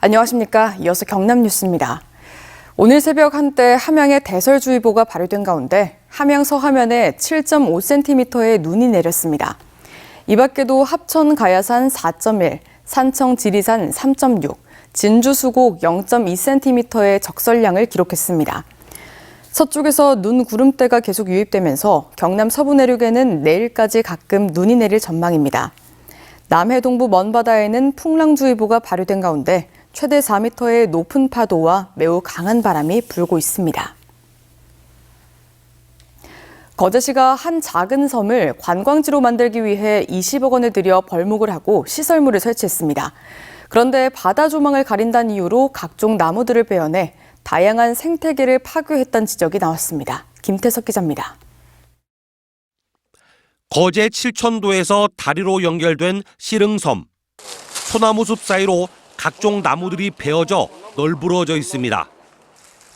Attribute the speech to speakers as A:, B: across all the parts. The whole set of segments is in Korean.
A: 안녕하십니까. 이어서 경남 뉴스입니다. 오늘 새벽 한때 함양에 대설주의보가 발효된 가운데 함양 서하면에 7.5cm의 눈이 내렸습니다. 이 밖에도 합천 가야산 4.1, 산청 지리산 3.6, 진주 수곡 0.2cm의 적설량을 기록했습니다. 서쪽에서 눈 구름대가 계속 유입되면서 경남 서부 내륙에는 내일까지 가끔 눈이 내릴 전망입니다. 남해 동부 먼바다에는 풍랑주의보가 발효된 가운데 최대 4m의 높은 파도와 매우 강한 바람이 불고 있습니다. 거제시가 한 작은 섬을 관광지로 만들기 위해 20억 원을 들여 벌목을 하고 시설물을 설치했습니다. 그런데 바다 조망을 가린다는 이유로 각종 나무들을 베어내 다양한 생태계를 파괴했다는 지적이 나왔습니다. 김태석 기자입니다.
B: 거제 칠천도에서 다리로 연결된 시릉섬. 소나무숲 사이로 각종 나무들이 베어져 널브러져 있습니다.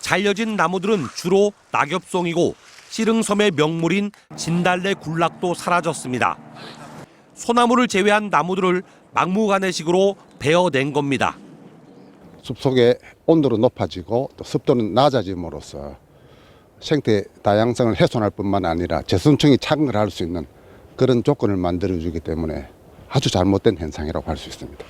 B: 잘려진 나무들은 주로 낙엽송이고 시릉섬의 명물인 진달래 군락도 사라졌습니다. 소나무를 제외한 나무들을 막무가내식으로 베어낸 겁니다.
C: 숲속의 온도는 높아지고 또 습도는 낮아짐으로써 생태 다양성을 훼손할 뿐만 아니라 제선충이 창궐할 수 있는 그런 조건을 만들어주기 때문에 아주 잘못된 현상이라고 할 수 있습니다.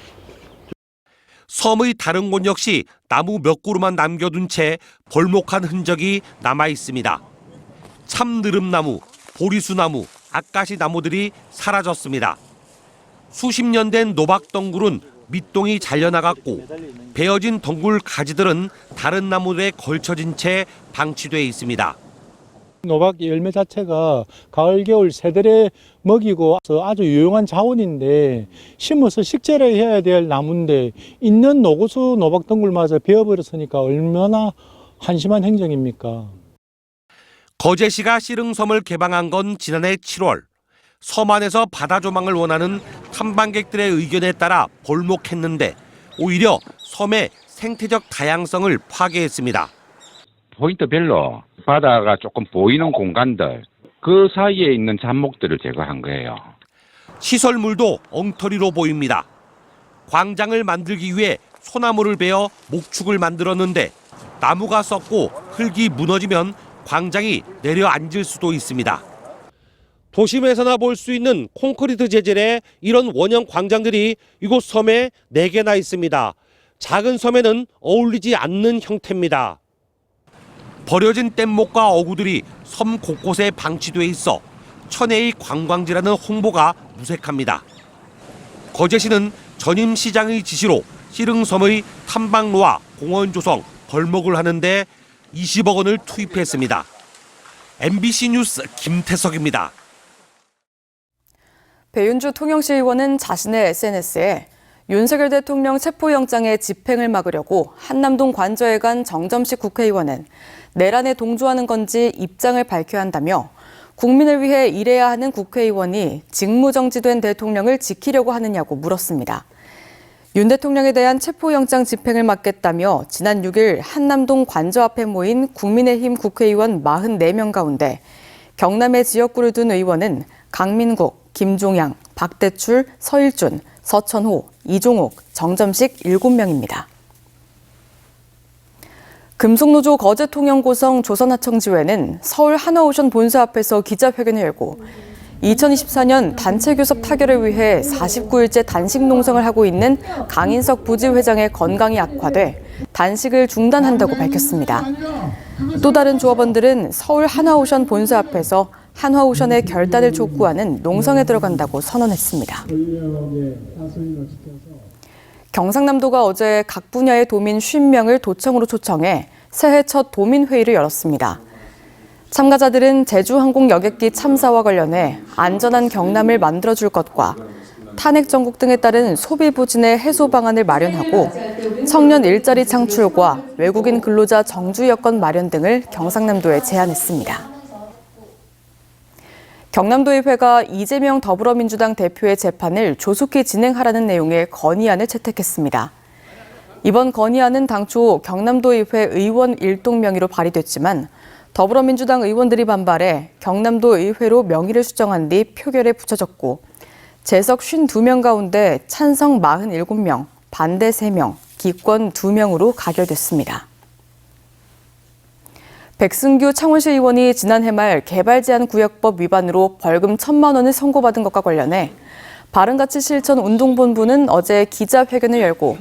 B: 섬의 다른 곳 역시 나무 몇 그루만 남겨둔 채 벌목한 흔적이 남아 있습니다. 참느릅나무, 보리수나무, 아까시 나무들이 사라졌습니다. 수십 년 된 노박덩굴은 밑동이 잘려나갔고 베어진 덩굴 가지들은 다른 나무들에 걸쳐진 채 방치돼 있습니다.
D: 노박 열매 자체가 가을 겨울 새들에 먹이고 아주 유용한 자원인데 심어서 식재를 해야 될 나무인데 있는 노고수 노박 덩굴마저 베어버렸으니까 얼마나 한심한 행정입니까?
B: 거제시가 시릉섬을 개방한 건 지난해 7월. 섬 안에서 바다 조망을 원하는 탐방객들의 의견에 따라 벌목했는데 오히려 섬의 생태적 다양성을 파괴했습니다.
E: 포인트별로 바다가 조금 보이는 공간들, 그 사이에 있는 잡목들을 제거한 거예요.
B: 시설물도 엉터리로 보입니다. 광장을 만들기 위해 소나무를 베어 목축을 만들었는데 나무가 썩고 흙이 무너지면 광장이 내려앉을 수도 있습니다. 도심에서나 볼 수 있는 콘크리트 재질의 이런 원형 광장들이 이곳 섬에 4개나 있습니다. 작은 섬에는 어울리지 않는 형태입니다. 버려진 뗏목과 어구들이 섬 곳곳에 방치돼 있어 천혜의 관광지라는 홍보가 무색합니다. 거제시는 전임 시장의 지시로 시릉섬의 탐방로와 공원 조성, 벌목을 하는데 20억 원을 투입했습니다. MBC 뉴스 김태석입니다.
A: 배윤주 통영시 의원은 자신의 SNS에 윤석열 대통령 체포영장의 집행을 막으려고 한남동 관저에 간 정점식 국회의원은 내란에 동조하는 건지 입장을 밝혀야 한다며 국민을 위해 일해야 하는 국회의원이 직무정지된 대통령을 지키려고 하느냐고 물었습니다. 윤 대통령에 대한 체포영장 집행을 막겠다며 지난 6일 한남동 관저 앞에 모인 국민의힘 국회의원 44명 가운데 경남의 지역구를 둔 의원은 강민국, 김종양, 박대출, 서일준, 서천호, 이종옥, 정점식 7명입니다. 금속노조 거제 통영고성 조선하청지회는 서울 한화오션 본사 앞에서 기자회견을 열고 2024년 단체 교섭 타결을 위해 49일째 단식 농성을 하고 있는 강인석 부지회장의 건강이 악화돼 단식을 중단한다고 밝혔습니다. 또 다른 조합원들은 서울 한화오션 본사 앞에서 한화오션의 결단을 촉구하는 농성에 들어간다고 선언했습니다. 경상남도가 어제 각 분야의 도민 50명을 도청으로 초청해 새해 첫 도민회의를 열었습니다. 참가자들은 제주항공 여객기 참사와 관련해 안전한 경남을 만들어줄 것과 탄핵 정국 등에 따른 소비 부진의 해소 방안을 마련하고 청년 일자리 창출과 외국인 근로자 정주 여건 마련 등을 경상남도에 제안했습니다. 경남도의회가 이재명 더불어민주당 대표의 재판을 조속히 진행하라는 내용의 건의안을 채택했습니다. 이번 건의안은 당초 경남도의회 의원 일동 명의로 발의됐지만 더불어민주당 의원들이 반발해 경남도 의회로 명의를 수정한 뒤 표결에 붙여졌고 재석 52명 가운데 찬성 47명, 반대 3명, 기권 2명으로 가결됐습니다. 백승규 창원시 의원이 지난해 말 개발제한구역법 위반으로 벌금 1,000만 원을 선고받은 것과 관련해 바른가치실천운동본부는 어제 기자회견을 열고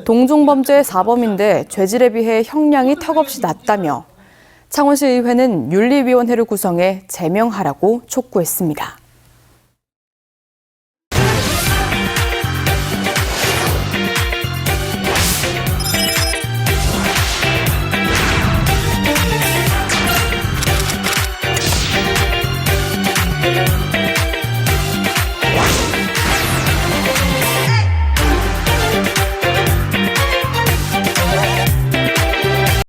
A: 동종범죄 사범인데 죄질에 비해 형량이 턱없이 낮다며 창원시 의회는 윤리위원회를 구성해 제명하라고 촉구했습니다.